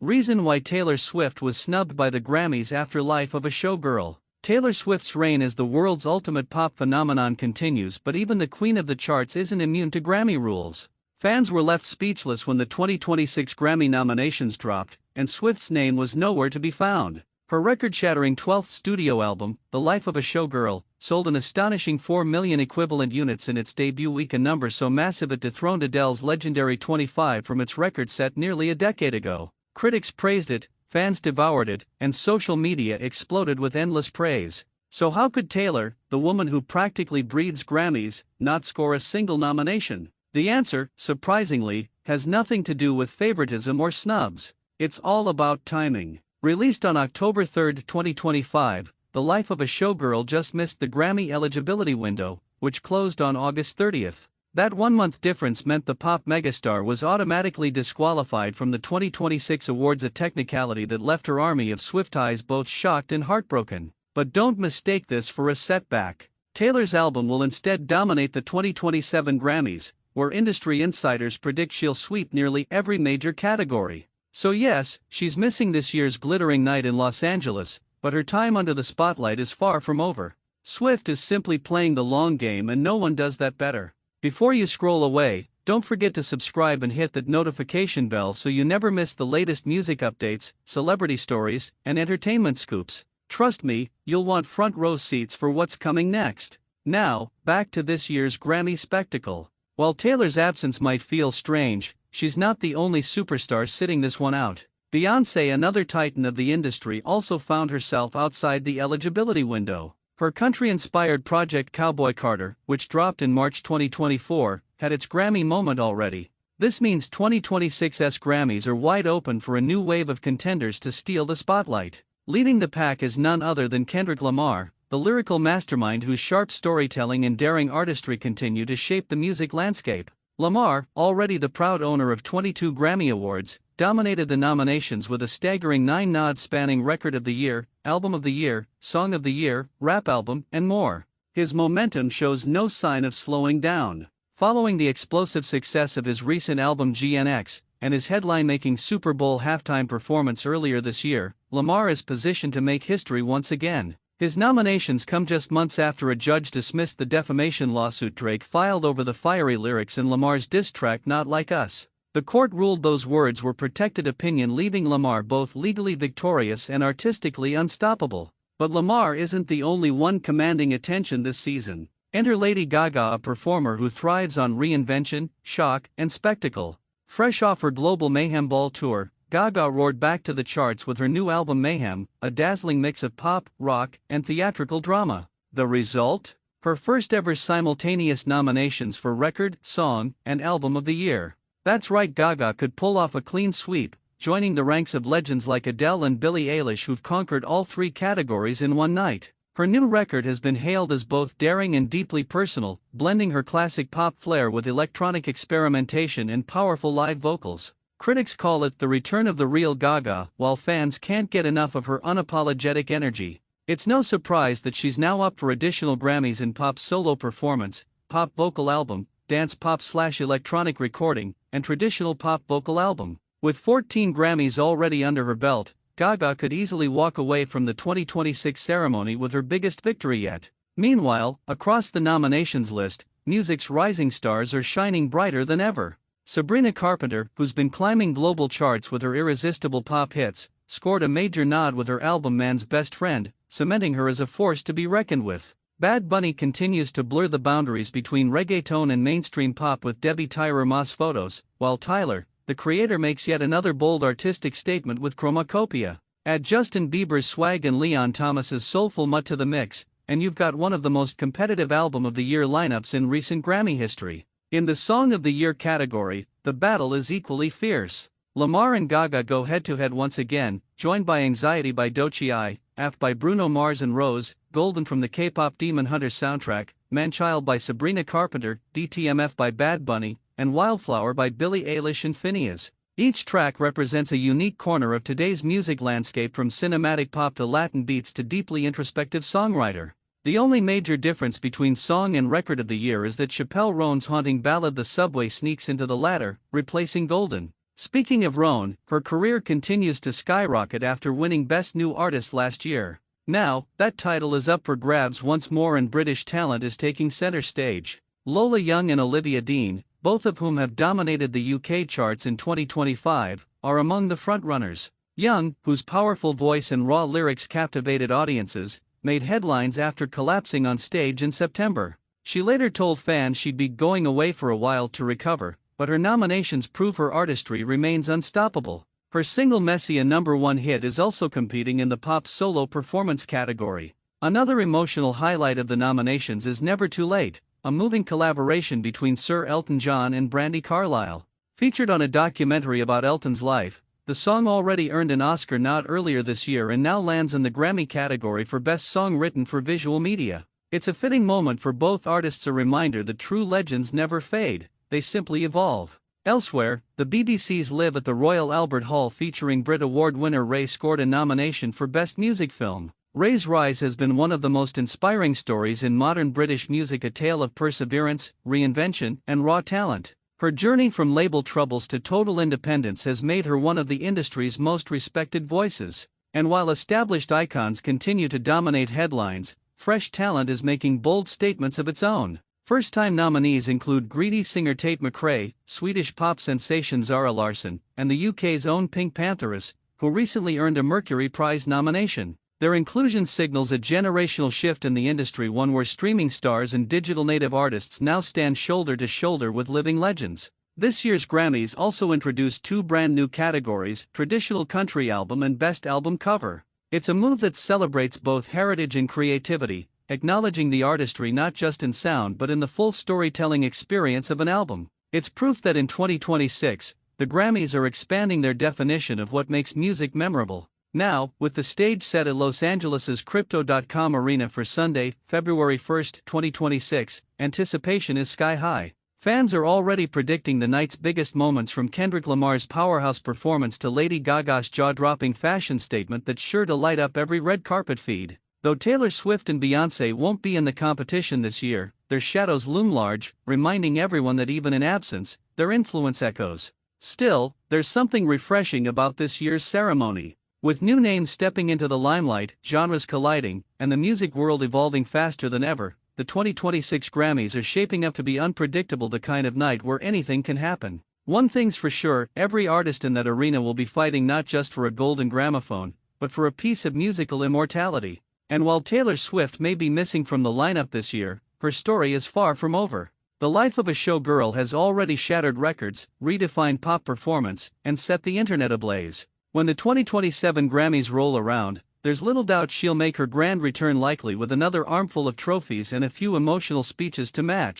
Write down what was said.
Reason why Taylor Swift was snubbed by the Grammys after Life of a Showgirl. Taylor Swift's reign as the world's ultimate pop phenomenon continues, but even the queen of the charts isn't immune to Grammy rules. Fans were left speechless when the 2026 Grammy nominations dropped, and Swift's name was nowhere to be found. Her record-shattering 12th studio album, The Life of a Showgirl, sold an astonishing 4 million equivalent units in its debut week, a number so massive it dethroned Adele's legendary 25 from its record set nearly a decade ago. Critics praised it, fans devoured it, and social media exploded with endless praise. So how could Taylor, the woman who practically breathes Grammys, not score a single nomination? The answer, surprisingly, has nothing to do with favoritism or snubs. It's all about timing. Released on October 3, 2025, The Life of a Showgirl just missed the Grammy eligibility window, which closed on August 30. That one-month difference meant the pop megastar was automatically disqualified from the 2026 awards, a technicality that left her army of Swifties both shocked and heartbroken. But don't mistake this for a setback. Taylor's album will instead dominate the 2027 Grammys, where industry insiders predict she'll sweep nearly every major category. So yes, she's missing this year's glittering night in Los Angeles, but her time under the spotlight is far from over. Swift is simply playing the long game, and no one does that better. Before you scroll away, don't forget to subscribe and hit that notification bell so you never miss the latest music updates, celebrity stories, and entertainment scoops. Trust me, you'll want front row seats for what's coming next. Now, back to this year's Grammy spectacle. While Taylor's absence might feel strange, she's not the only superstar sitting this one out. Beyoncé, another titan of the industry, also found herself outside the eligibility window. Her country-inspired project Cowboy Carter, which dropped in March 2024, had its Grammy moment already. This means 2026's Grammys are wide open for a new wave of contenders to steal the spotlight. Leading the pack is none other than Kendrick Lamar, the lyrical mastermind whose sharp storytelling and daring artistry continue to shape the music landscape. Lamar, already the proud owner of 22 Grammy Awards, dominated the nominations with a staggering 9 nods spanning Record of the Year, Album of the Year, Song of the Year, Rap Album, and more. His momentum shows no sign of slowing down. Following the explosive success of his recent album GNX, and his headline-making Super Bowl halftime performance earlier this year, Lamar is positioned to make history once again. His nominations come just months after a judge dismissed the defamation lawsuit Drake filed over the fiery lyrics in Lamar's diss track Not Like Us. The court ruled those words were protected opinion, leaving Lamar both legally victorious and artistically unstoppable. But Lamar isn't the only one commanding attention this season. Enter Lady Gaga, a performer who thrives on reinvention, shock, and spectacle. Fresh off her global Mayhem Ball tour, Gaga roared back to the charts with her new album Mayhem, a dazzling mix of pop, rock, and theatrical drama. The result? Her first ever simultaneous nominations for Record, Song, and Album of the Year. That's right, Gaga could pull off a clean sweep, joining the ranks of legends like Adele and Billie Eilish, who've conquered all 3 categories in one night. Her new record has been hailed as both daring and deeply personal, blending her classic pop flair with electronic experimentation and powerful live vocals. Critics call it the return of the real Gaga, while fans can't get enough of her unapologetic energy. It's no surprise that she's now up for additional Grammys in pop solo performance, pop vocal album, dance pop/electronic recording, and traditional pop vocal album. With 14 Grammys already under her belt, Gaga could easily walk away from the 2026 ceremony with her biggest victory yet. Meanwhile, across the nominations list, music's rising stars are shining brighter than ever. Sabrina Carpenter, who's been climbing global charts with her irresistible pop hits, scored a major nod with her album Man's Best Friend, cementing her as a force to be reckoned with. Bad Bunny continues to blur the boundaries between reggaeton and mainstream pop with Debbie Tyler Moss photos, while Tyler, the creator, makes yet another bold artistic statement with Chromacopia. Add Justin Bieber's swag and Leon Thomas's soulful mutt to the mix, and you've got one of the most competitive Album of the Year lineups in recent Grammy history. In the Song of the Year category, the battle is equally fierce. Lamar and Gaga go head-to-head once again, joined by Anxiety by Doechii, Apt by Bruno Mars and Rose, Golden from the K-pop Demon Hunter soundtrack, Manchild by Sabrina Carpenter, DTMF by Bad Bunny, and Wildflower by Billie Eilish and Phineas. Each track represents a unique corner of today's music landscape, from cinematic pop to Latin beats to deeply introspective songwriter. The only major difference between Song and Record of the Year is that Chappelle Roan's haunting ballad The Subway sneaks into the latter, replacing Golden. Speaking of Roan, her career continues to skyrocket after winning Best New Artist last year. Now, that title is up for grabs once more and British talent is taking center stage. Lola Young and Olivia Dean, both of whom have dominated the UK charts in 2025, are among the frontrunners. Young, whose powerful voice and raw lyrics captivated audiences, made headlines after collapsing on stage in September. She later told fans she'd be going away for a while to recover, but her nominations prove her artistry remains unstoppable. Her single Messy, a #1 hit, is also competing in the pop solo performance category. Another emotional highlight of the nominations is Never Too Late, a moving collaboration between Sir Elton John and Brandi Carlile. Featured on a documentary about Elton's life, the song already earned an Oscar nod earlier this year and now lands in the Grammy category for Best Song Written for Visual Media. It's a fitting moment for both artists, a reminder that true legends never fade, they simply evolve. Elsewhere, the BBC's Live at the Royal Albert Hall featuring Brit Award winner Ray scored a nomination for Best Music Film. Ray's rise has been one of the most inspiring stories in modern British music, a tale of perseverance, reinvention, and raw talent. Her journey from label troubles to total independence has made her one of the industry's most respected voices. And while established icons continue to dominate headlines, fresh talent is making bold statements of its own. First-time nominees include greedy singer Tate McRae, Swedish pop sensation Zara Larsson, and the UK's own Pink Pantheress, who recently earned a Mercury Prize nomination. Their inclusion signals a generational shift in the industry, one where streaming stars and digital native artists now stand shoulder to shoulder with living legends. This year's Grammys also introduced two brand new categories: Traditional Country Album and Best Album Cover. It's a move that celebrates both heritage and creativity, acknowledging the artistry not just in sound but in the full storytelling experience of an album. It's proof that in 2026, the Grammys are expanding their definition of what makes music memorable. Now, with the stage set at Los Angeles' Crypto.com Arena for Sunday, February 1, 2026, anticipation is sky high. Fans are already predicting the night's biggest moments, from Kendrick Lamar's powerhouse performance to Lady Gaga's jaw-dropping fashion statement that's sure to light up every red carpet feed. Though Taylor Swift and Beyoncé won't be in the competition this year, their shadows loom large, reminding everyone that even in absence, their influence echoes. Still, there's something refreshing about this year's ceremony. With new names stepping into the limelight, genres colliding, and the music world evolving faster than ever, the 2026 Grammys are shaping up to be unpredictable, the kind of night where anything can happen. One thing's for sure, every artist in that arena will be fighting not just for a golden gramophone, but for a piece of musical immortality. And while Taylor Swift may be missing from the lineup this year, her story is far from over. The life of a showgirl has already shattered records, redefined pop performance, and set the internet ablaze. When the 2027 Grammys roll around, there's little doubt she'll make her grand return, likely with another armful of trophies and a few emotional speeches to match.